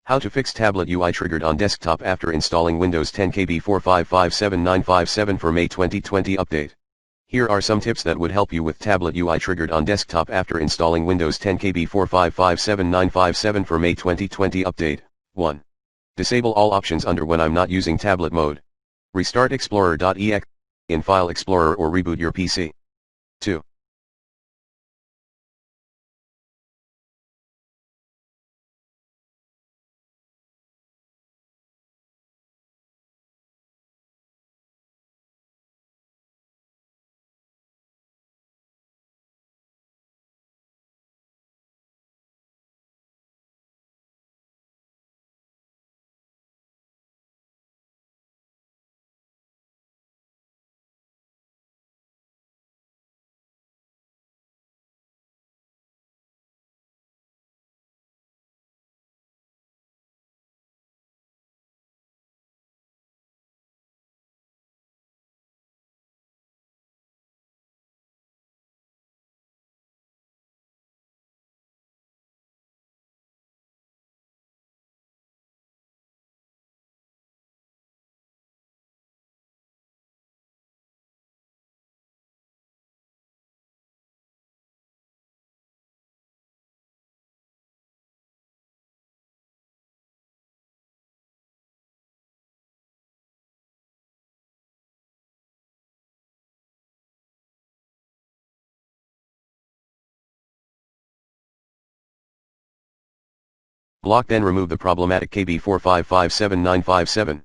How to fix tablet UI triggered on desktop after installing Windows 10 KB4557957 for May 2020 update. Here are some tips that would help you with tablet UI triggered on desktop after installing Windows 10 KB4557957 for May 2020 update. 1. Disable all options under when I'm not using tablet mode. Restart Explorer.exe in File Explorer or reboot your PC. 2. Block, then remove the problematic KB4557957.